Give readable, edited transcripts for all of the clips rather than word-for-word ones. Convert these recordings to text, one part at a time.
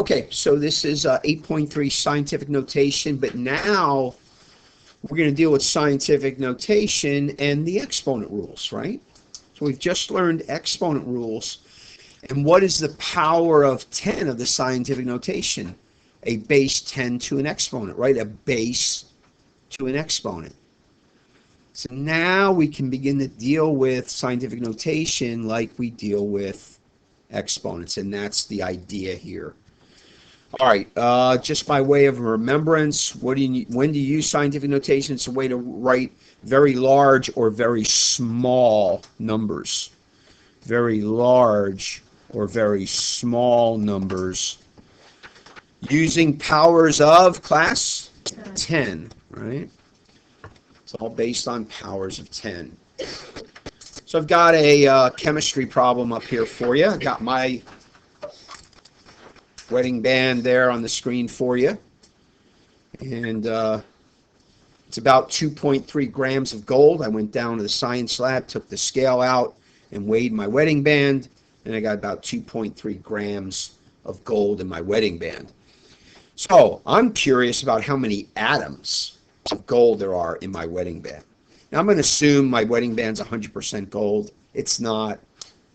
Okay, so this is 8.3 scientific notation, but now we're going to deal with scientific notation and the exponent rules, right? So we've just learned exponent rules. And what is the power of 10 of the scientific notation? A base 10 to an exponent, right? A base to an exponent. So now we can begin to deal with scientific notation like we deal with exponents, and that's the idea here. All right, just by way of remembrance, when do you use scientific notation? It's a way to write very large or very small numbers. Very large or very small numbers. Using powers of, class? 10, right? It's all based on powers of 10. So I've got a chemistry problem up here for you. I've got my wedding band there on the screen for you. And it's about 2.3 grams of gold. I went down to the science lab, took the scale out, and weighed my wedding band. And I got about 2.3 grams of gold in my wedding band. So I'm curious about how many atoms of gold there are in my wedding band. Now I'm going to assume my wedding band's 100% gold. It's not,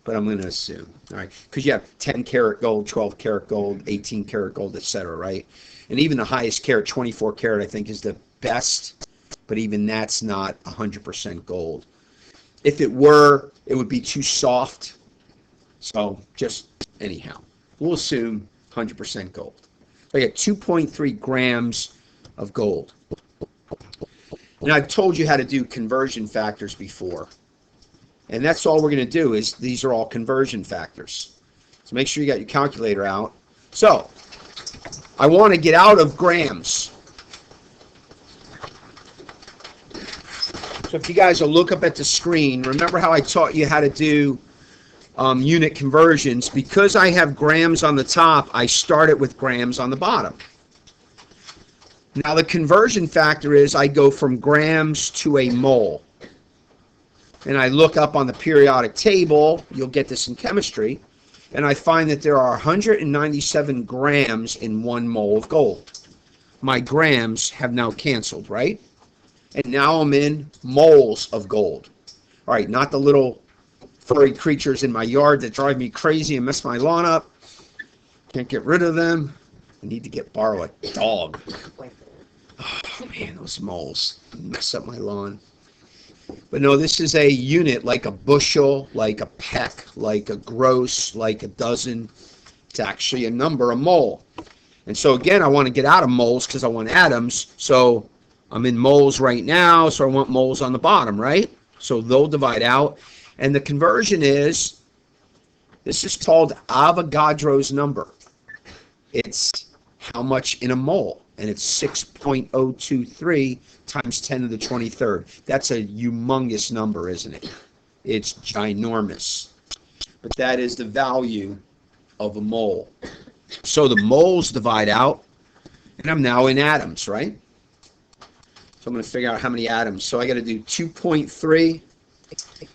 but I'm going to assume, all right? Because you have 10 karat gold, 12 karat gold, 18 karat gold, etc., right? And even the highest karat, 24 karat, I think is the best, but even that's not 100% gold. If it were, it would be too soft. So just anyhow, we'll assume 100% gold. So I got 2.3 grams of gold. And I've told you how to do conversion factors before. And that's all we're going to do is these are all conversion factors. So make sure you got your calculator out. So I want to get out of grams. So if you guys will look up at the screen, remember how I taught you how to do unit conversions. Because I have grams on the top, I start it with grams on the bottom. Now the conversion factor is I go from grams to a mole. And I look up on the periodic table, you'll get this in chemistry, and I find that there are 197 grams in 1 mole of gold. My grams have now canceled, right? And now I'm in moles of gold. All right, not the little furry creatures in my yard that drive me crazy and mess my lawn up. Can't get rid of them. I need to borrow a dog. Oh man, those moles mess up my lawn. But no, this is a unit like a bushel, like a peck, like a gross, like a dozen. It's actually a number, a mole. And so again, I want to get out of moles because I want atoms. So I'm in moles right now, so I want moles on the bottom, right? So they'll divide out. And the conversion is, this is called Avogadro's number. It's how much in a mole. And it's 6.023 times 10 to the 23rd. That's a humongous number, isn't it? It's ginormous. But that is the value of a mole. So the moles divide out, and I'm now in atoms, right? So I'm going to figure out how many atoms. So I got to do 2.3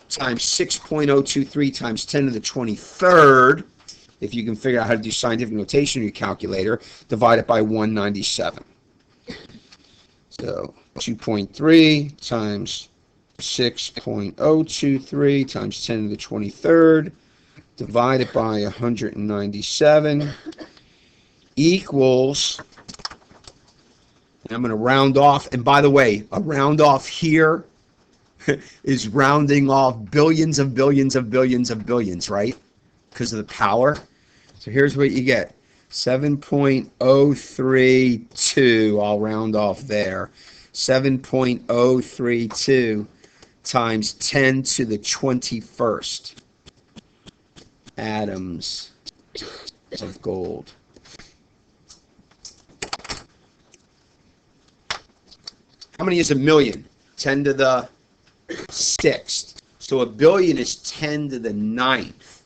times 6.023 times 10 to the 23rd. If you can figure out how to do scientific notation in your calculator, divide it by 197. So 2.3 times 6.023 times 10 to the 23rd, divided by 197, equals, and I'm going to round off, and by the way, a round off here is rounding off billions of billions of billions of billions, right? Because of the power. So here's what you get. 7.032, I'll round off there. 7.032 times 10 to the 21st atoms of gold. How many is a million? 10 to the 6th. So a billion is 10 to the 9th.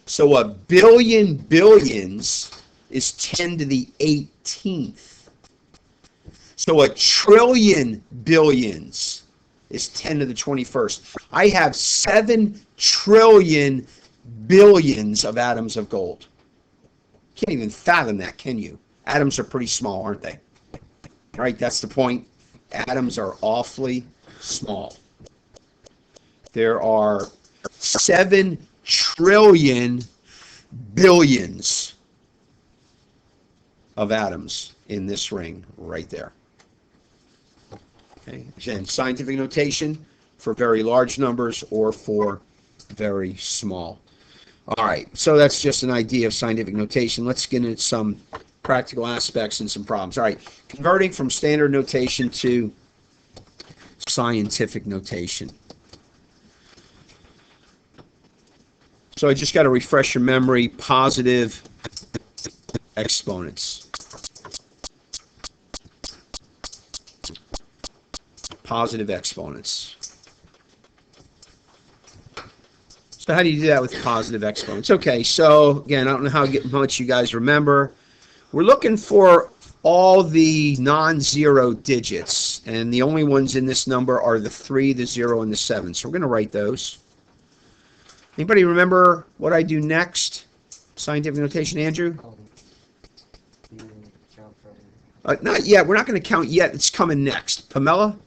So a billion billions is 10 to the 18th. So a trillion billions is 10 to the 21st. I have 7 trillion billions of atoms of gold. Can't even fathom that, can you? Atoms are pretty small, aren't they? All right, that's the point. Atoms are awfully small. There are 7 trillion billions of atoms in this ring right there. Okay, and scientific notation for very large numbers or for very small. All right, so that's just an idea of scientific notation. Let's get into some practical aspects and some problems. All right, converting from standard notation to scientific notation. So I just got to refresh your memory. Positive exponents. Positive exponents. So how do you do that with positive exponents? Okay, so again, I don't know how much you guys remember. We're looking for all the non-zero digits, and the only ones in this number are the 3, the 0, and the 7. So we're going to write those. Anybody remember what I do next? Scientific notation, Andrew? Not yet. We're not going to count yet. It's coming next. Pamela?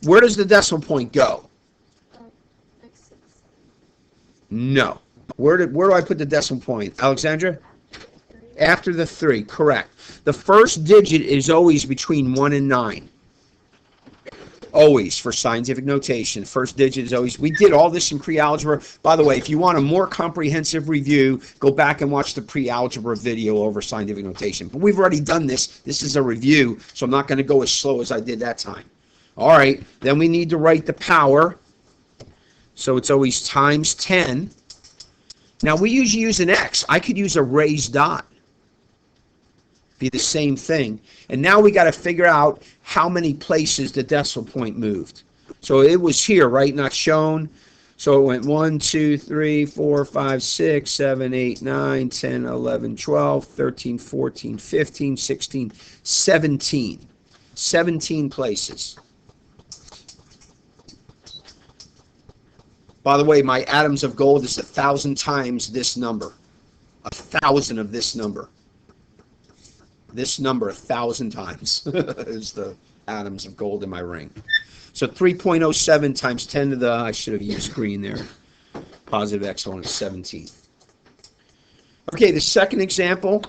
Where does the decimal point go? No. Where do I put the decimal point? Alexandra? After the 3, correct. The first digit is always between 1 and 9. Always, for scientific notation. First digit is always. We did all this in pre-algebra. By the way, if you want a more comprehensive review, go back and watch the pre-algebra video over scientific notation. But we've already done this. This is a review, so I'm not going to go as slow as I did that time. All right, then we need to write the power. So it's always times 10. Now, we usually use an X. I could use a raised dot. Be the same thing. And now we got to figure out how many places the decimal point moved. So it was here, right? Not shown. So it went 1, 2, 3, 4, 5, 6, 7, 8, 9, 10, 11, 12, 13, 14, 15, 16, 17. 17 places. By the way, my atoms of gold is 1,000 times this number. 1,000 of this number. This number 1,000 times is the atoms of gold in my ring. So 3.07 times 10 to the, I should have used green there. Positive exponent is 17. Okay, the second example.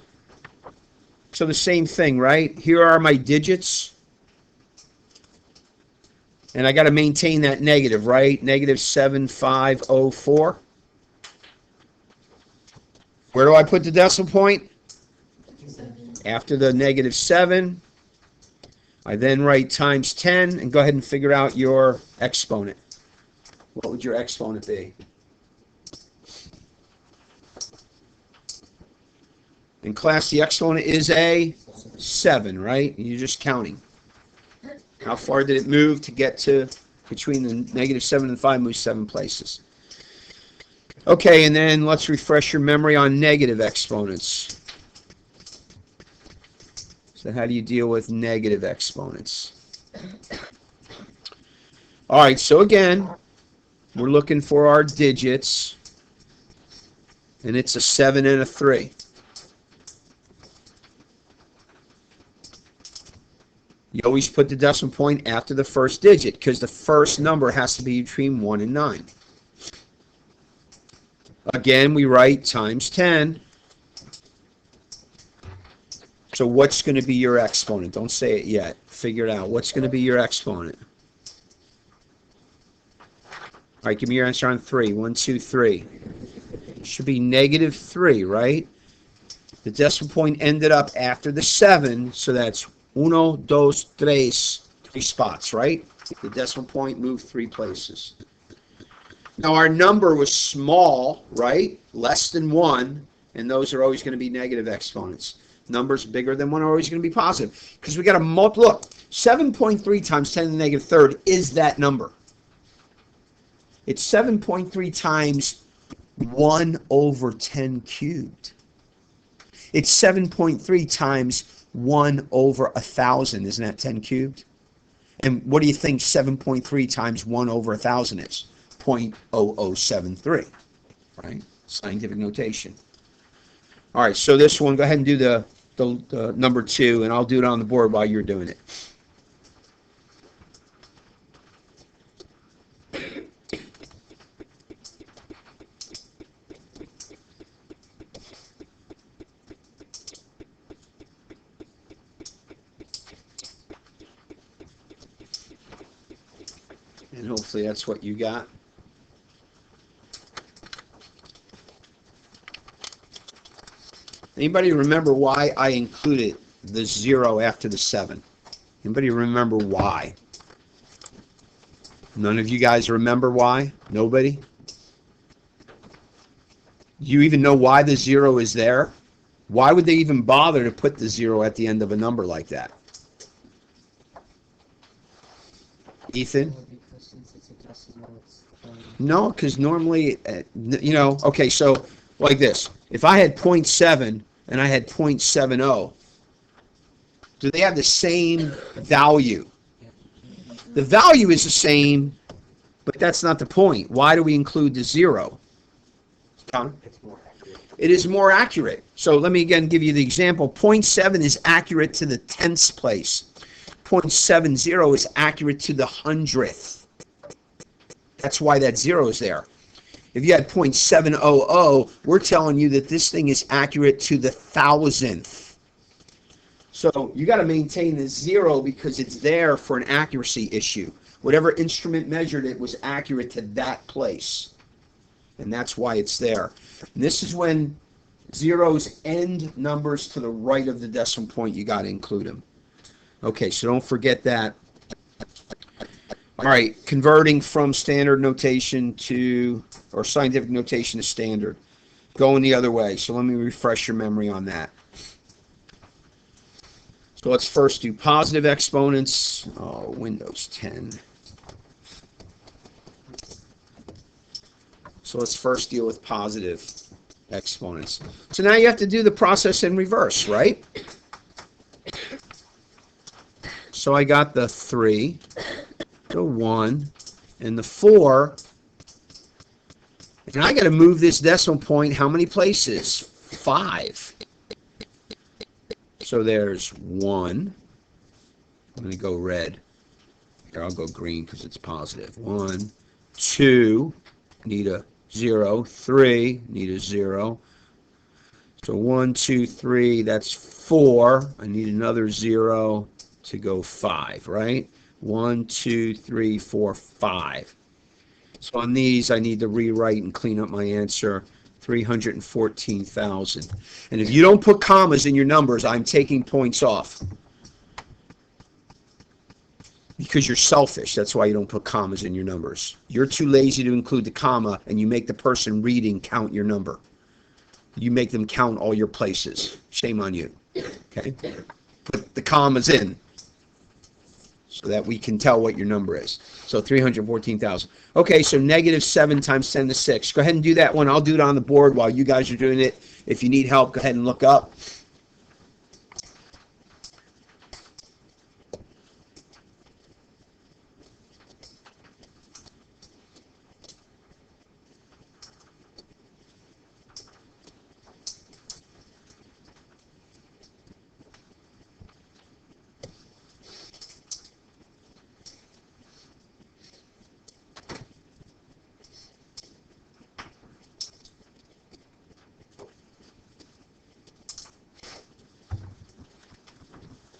So the same thing, right? Here are my digits. And I got to maintain that negative, right? Negative 7504. Where do I put the decimal point? After the negative 7. I then write times 10 and go ahead and figure out your exponent. What would your exponent be? In class, the exponent is a 7, right? You're just counting. How far did it move to get to between the negative 7 and 5? Move 7 places. Okay, and then let's refresh your memory on negative exponents. So how do you deal with negative exponents? All right, so again, we're looking for our digits, and it's a 7 and a 3. You always put the decimal point after the first digit because the first number has to be between 1 and 9. Again, we write times 10. So what's going to be your exponent? Don't say it yet. Figure it out. What's going to be your exponent? All right, give me your answer on 3. 1, 2, 3. Should be negative 3, right? The decimal point ended up after the 7, so that's 1, 2, 3. 3 spots, right? The decimal point moved 3 places. Now our number was small, right? Less than 1, and those are always going to be negative exponents. Numbers bigger than 1 are always going to be positive. Because we got to multiply. Look, 7.3 times 10 to the negative third is that number. It's 7.3 times 1 over 10 cubed. It's 7.3 times 1 over 1,000. Isn't that 10 cubed? And what do you think 7.3 times 1 over 1,000 is? 0.0073. Right? Scientific notation. All right, so this one, go ahead and do the number 2, and I'll do it on the board while you're doing it. And hopefully that's what you got. Anybody remember why I included the 0 after the 7? Anybody remember why? None of you guys remember why? Nobody? Do you even know why the 0 is there? Why would they even bother to put the 0 at the end of a number like that? Ethan? No, because normally, okay, so like this. If I had 0.7 and I had 0.70, do they have the same value? The value is the same, but that's not the point. Why do we include the 0? Tom? It is more accurate. So let me again give you the example. 0.7 is accurate to the tenths place. 0.70 is accurate to the hundredth. That's why that 0 is there. If you had 0.700, we're telling you that this thing is accurate to the thousandth. So you got to maintain the 0 because it's there for an accuracy issue. Whatever instrument measured it was accurate to that place. And that's why it's there. And this is when zeros end numbers to the right of the decimal point. You got to include them. Okay, so don't forget that. All right, converting from standard notation to, or scientific notation to standard. Going the other way. So let me refresh your memory on that. So let's first do positive exponents. Oh, Windows 10. So let's first deal with positive exponents. So now you have to do the process in reverse, right? So I got the 3, the 1, and the 4. And I got to move this decimal point how many places? 5. So there's 1. I'm going to go red. Here, I'll go green because it's positive. 1, 2, need a 0. 3, need a 0. So 1, 2, 3, that's 4. I need another 0 to go 5, right? 1, 2, 3, 4, 5. So on these, I need to rewrite and clean up my answer, 314,000. And if you don't put commas in your numbers, I'm taking points off. Because you're selfish. That's why you don't put commas in your numbers. You're too lazy to include the comma, and you make the person reading count your number. You make them count all your places. Shame on you. Okay? Put the commas in so that we can tell what your number is. So 314,000. Okay, so negative 7 times 10 to the 6. Go ahead and do that one. I'll do it on the board while you guys are doing it. If you need help, go ahead and look up.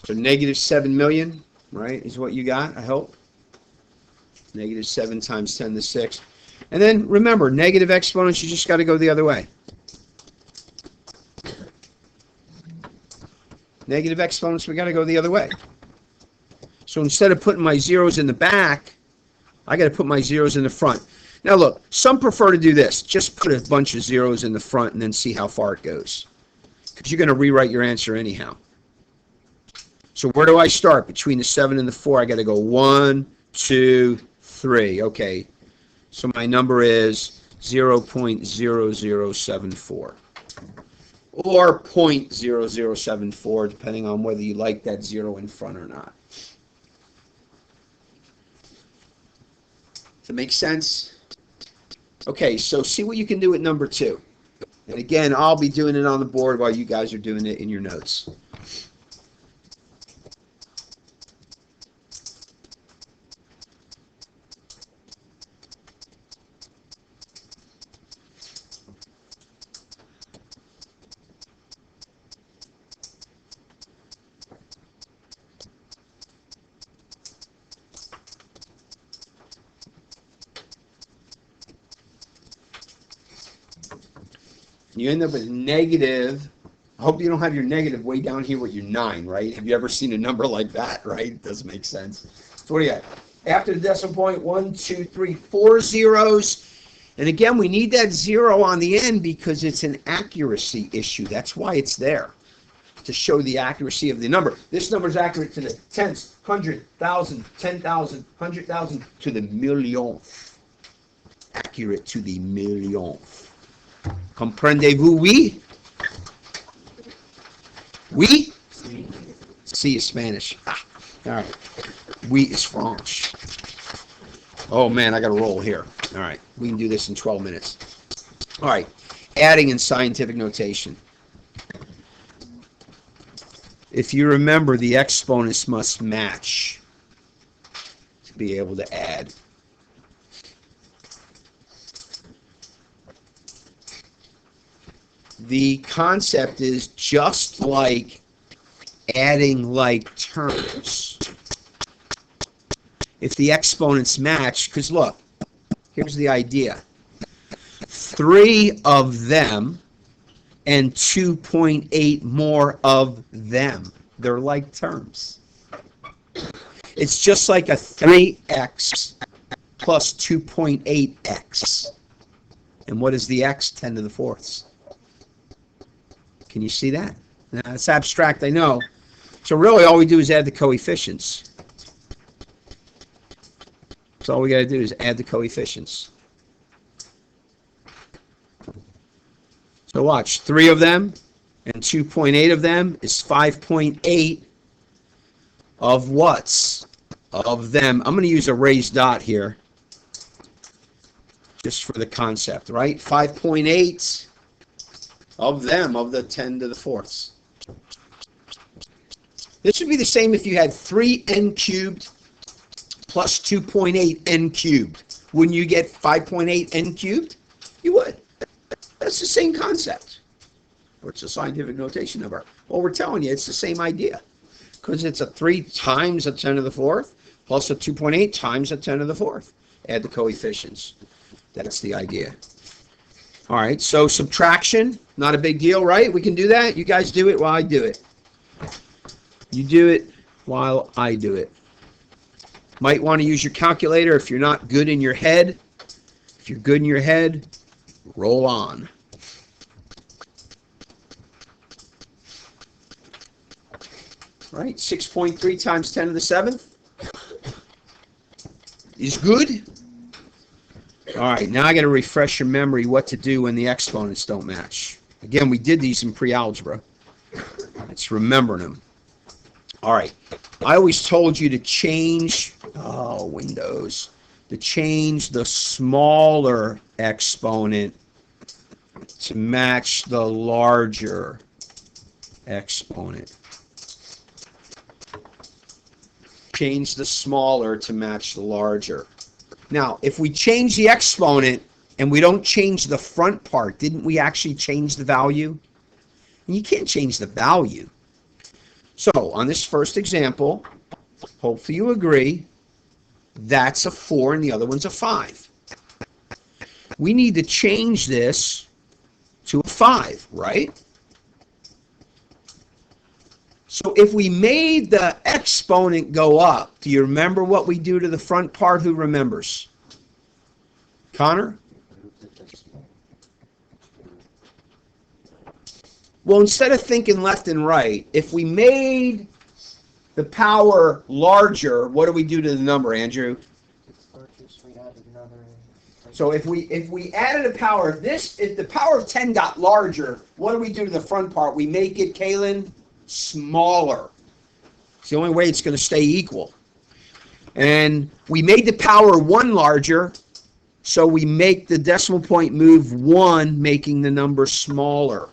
So negative 7 million, right, is what you got, I hope. Negative 7 times 10 to the 6. And then remember, negative exponents, you just got to go the other way. Negative exponents, we got to go the other way. So instead of putting my zeros in the back, I got to put my zeros in the front. Now look, some prefer to do this. Just put a bunch of zeros in the front and then see how far it goes. Because you're going to rewrite your answer anyhow. So where do I start? Between the 7 and the 4, I got to go 1, 2, 3. Okay, so my number is 0.0074. Or 0.0074, depending on whether you like that 0 in front or not. Does it make sense? Okay, so see what you can do with number 2. And again, I'll be doing it on the board while you guys are doing it in your notes. You end up with negative. I hope you don't have your negative way down here with your 9, right? Have you ever seen a number like that, right? It doesn't make sense. So what do you got? After the decimal point, 1, 2, 3, 4 zeros. And again, we need that 0 on the end because it's an accuracy issue. That's why it's there, to show the accuracy of the number. This number is accurate to the tenths, 100, 1,000, 10,000, 100,000, to the millionth. Accurate to the millionth. Comprendez-vous, oui? Oui? Si is Spanish. Ah, all right. Oui is French. Oh, man, I got to roll here. All right. We can do this in 12 minutes. All right. Adding in scientific notation. If you remember, the exponents must match to be able to add. The concept is just like adding like terms. If the exponents match, because look, here's the idea. 3 of them and 2.8 more of them. They're like terms. It's just like a 3x plus 2.8x. And what is the x? 10 to the fourths. Can you see that? Now, it's abstract, I know. So really all we do is add the coefficients. So all we got to do is add the coefficients. So watch, 3 of them and 2.8 of them is 5.8 of what's? Of them. I'm going to use a raised dot here just for the concept, right? 5.8 of them, of the 10 to the fourths. This would be the same if you had 3n cubed plus 2.8 n cubed. Wouldn't you get 5.8 n cubed? You would. That's the same concept. Or it's a scientific notation number. Well, we're telling you it's the same idea. Because it's a 3 times a 10 to the fourth plus a 2.8 times a 10 to the fourth. Add the coefficients. That's the idea. All right, so subtraction, not a big deal, right? We can do that. You guys do it while I do it. You do it while I do it. Might want to use your calculator if you're not good in your head. If you're good in your head, roll on. All right, 6.3 times 10 to the 7th is good. All right, now I got to refresh your memory what to do when the exponents don't match. Again, we did these in pre-algebra. It's remembering them. All right, I always told you to change, Windows, to change the smaller exponent to match the larger exponent. Change the smaller to match the larger. Now, if we change the exponent and we don't change the front part, didn't we actually change the value? And you can't change the value. So, on this first example, hopefully you agree, that's a 4 and the other one's a 5. We need to change this to a 5, right? So if we made the exponent go up, do you remember what we do to the front part? Who remembers? Connor? Well, instead of thinking left and right, if we made the power larger, what do we do to the number, Andrew? So if we added a power, if the power of 10 got larger, what do we do to the front part? We make it, Kaylin, smaller. It's the only way it's going to stay equal. And we made the power 1 larger, So we make the decimal point move 1, making the number smaller.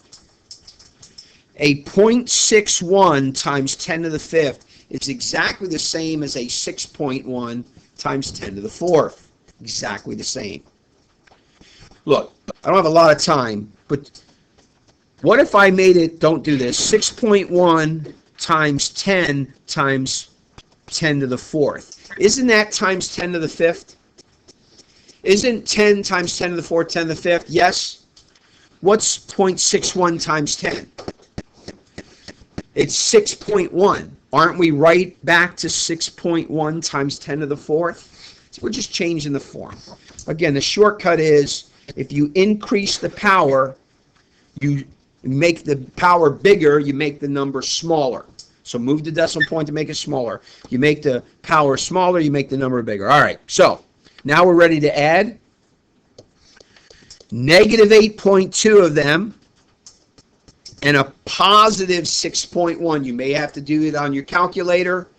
A 0.61 times 10 to the 5th is exactly the same as a 6.1 times 10 to the 4th. Exactly the same. Look, I don't have a lot of time, but what if I made it, don't do this, 6.1 times 10 times 10 to the 4th? Isn't that times 10 to the 5th? Isn't 10 times 10 to the 4th 10 to the 5th? Yes. What's 0.61 times 10? It's 6.1. Aren't we right back to 6.1 times 10 to the 4th? So we're just changing the form. Again, the shortcut is if you increase the power, you make the power bigger, you make the number smaller. So move the decimal point to make it smaller. You make the power smaller, you make the number bigger. All right, so now we're ready to add. Negative 8.2 of them and a positive 6.1. You may have to do it on your calculator.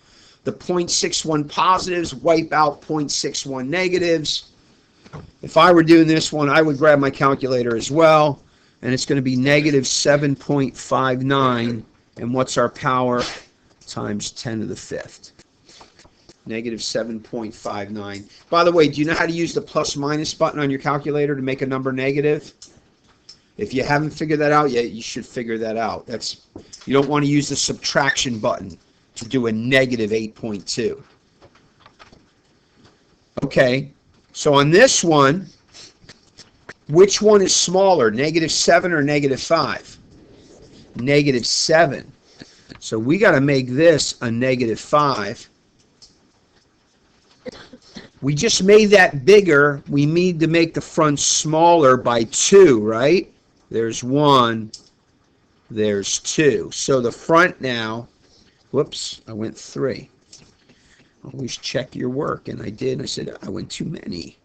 The 0.61 positives wipe out 0.61 negatives. If I were doing this one, I would grab my calculator as well. And it's going to be negative 7.59. And what's our power? Times 10 to the 5th. Negative 7.59. By the way, do you know how to use the plus minus button on your calculator to make a number negative? If you haven't figured that out yet, you should figure that out. You don't want to use the subtraction button to do a negative 8.2. Okay, so on this one, which one is smaller, negative 7 or negative 5? Negative 7. So we got to make this a negative 5. We just made that bigger. We need to make the front smaller by 2, right? There's 1. There's 2. So the front now, whoops, I went 3. Always check your work, and I did. And I said, I went too many.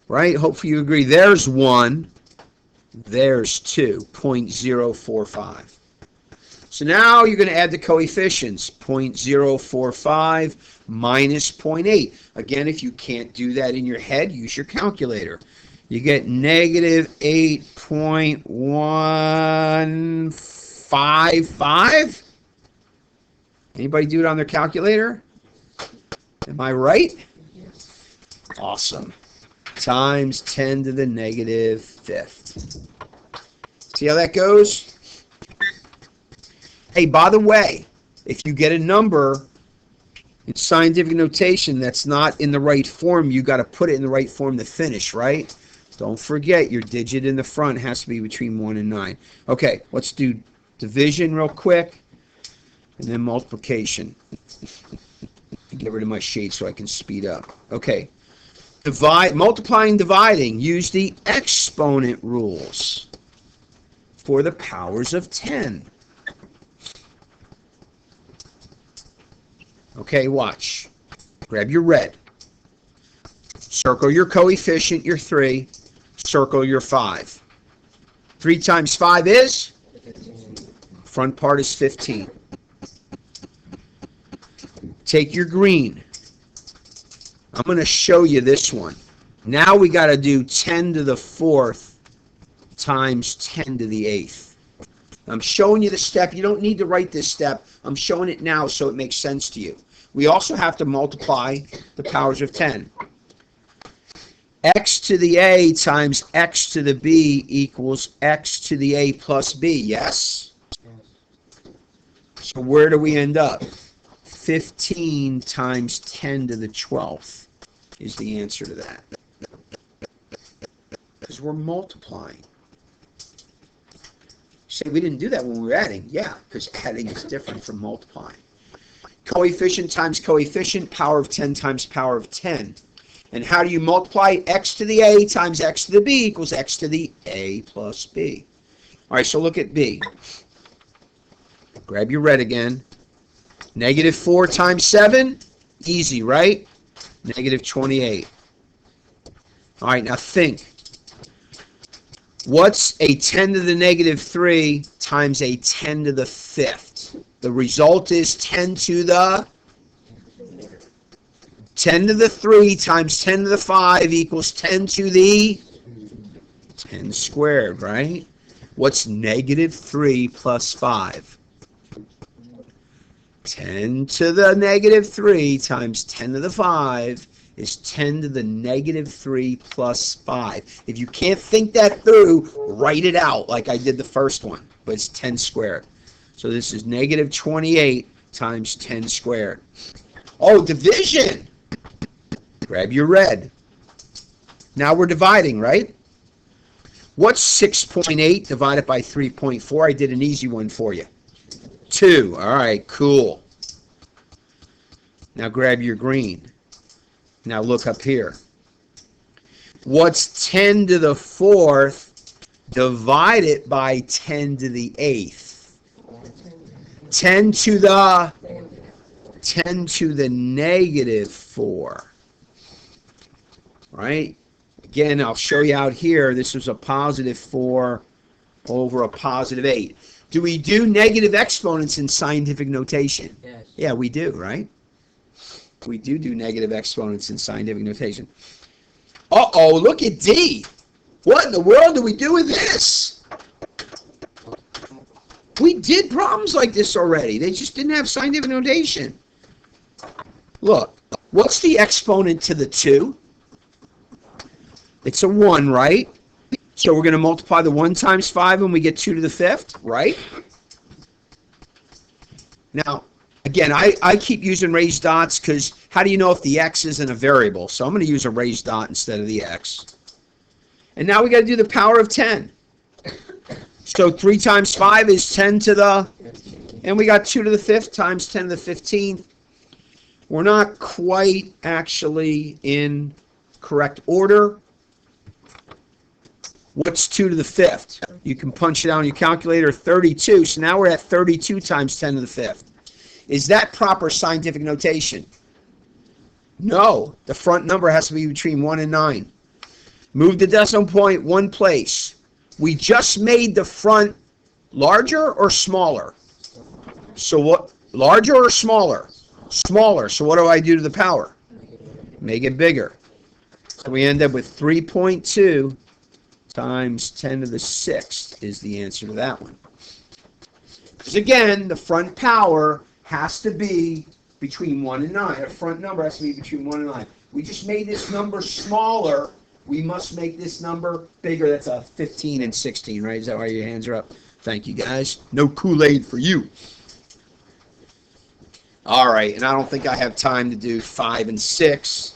Right? Hopefully you agree. There's 1. There's 2. 0.045. So now you're going to add the coefficients. 0.045 minus 0.8. Again, if you can't do that in your head, use your calculator. You get negative 8.155. Anybody do it on their calculator? Am I right? Awesome. Times 10 to the negative 5th. See how that goes? Hey, by the way, if you get a number in scientific notation that's not in the right form, you got to put it in the right form to finish, right? Don't forget your digit in the front has to be between 1 and 9. Okay, let's do division real quick, and then multiplication. Get rid of my shade so I can speed up. Okay, multiplying, dividing. Use the exponent rules for the powers of 10. Okay, watch. Grab your red. Circle your coefficient, your 3. Circle your 5. 3 times 5 is? 15. Front part is 15. Take your green. I'm going to show you this one. Now we got to do 10 to the 4th times 10 to the 8th. I'm showing you the step. You don't need to write this step. I'm showing it now so it makes sense to you. We also have to multiply the powers of 10. X to the a times x to the b equals x to the a plus b, yes? So where do we end up? 15 times 10 to the 12th is the answer to that. Because we're multiplying. Say we didn't do that when we were adding. Yeah, because adding is different from multiplying. Coefficient times coefficient, power of 10 times power of 10. And how do you multiply? X to the a times x to the b equals x to the a plus b. All right, so look at b. Grab your red again. Negative 4 times 7, easy, right? Negative 28. All right, now think. What's a 10 to the negative 3 times a 10 to the 5th? The result is 10 to the 10 to the 3 times 10 to the 5 equals 10 to the 10 squared, right? What's negative 3 plus 5? 10 to the negative 3 times 10 to the 5 is 10 to the negative 3 plus 5. If you can't think that through, write it out like I did the first one, but it's 10 squared. So this is negative 28 times 10 squared. Oh, division! Grab your red. Now we're dividing, right? What's 6.8 divided by 3.4? I did an easy one for you. 2. All right, cool. Now grab your green. Now look up here. What's 10 to the 4th divided by 10 to the 8th? 10 to the negative 4. Right? Again, I'll show you out here. This is a positive 4 over a positive 8. Do we do negative exponents in scientific notation? Yes. Yeah, we do, right? We do negative exponents in scientific notation. Uh-oh, look at D. What in the world do we do with this? We did problems like this already. They just didn't have scientific notation. Look, what's the exponent to the 2? It's a 1, right? So we're going to multiply the 1 times 5 and we get 2 to the 5th, right? Now, again, I keep using raised dots because how do you know if the x isn't a variable? So I'm going to use a raised dot instead of the x. And now we got to do the power of 10. So 3 times 5 is 10 to the, and we got 2 to the 5th times 10 to the 15th. We're not quite actually in correct order. What's 2 to the 5th? You can punch it out on your calculator, 32. So now we're at 32 times 10 to the 5th. Is that proper scientific notation? No. The front number has to be between 1 and 9. Move the decimal point 1 place. We just made the front larger or smaller? So what? Larger or smaller? Smaller. So what do I do to the power? Make it bigger. So we end up with 3.2 times 10 to the 6th is the answer to that one. Because again, the front power has to be between 1 and 9. A front number has to be between 1 and 9. We just made this number smaller. We must make this number bigger. That's a 15 and 16, right? Is that why your hands are up? Thank you, guys. No Kool-Aid for you. All right, and I don't think I have time to do 5 and 6.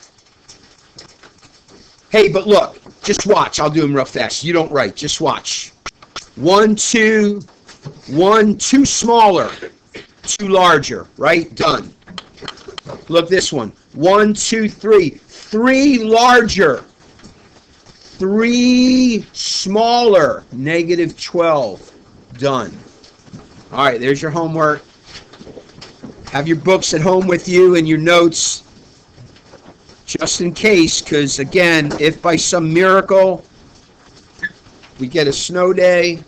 Hey, but look, just watch. I'll do them real fast. You don't write. Just watch. 1, 2, 1, 2 smaller, 2 larger, right? Done. Look this one. 1, 2, 3. 3 larger, 3 smaller, negative 12. Done. All right, there's your homework. Have your books at home with you and your notes. Just in case, because again, if by some miracle we get a snow day,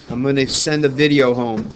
I'm going to send a video home.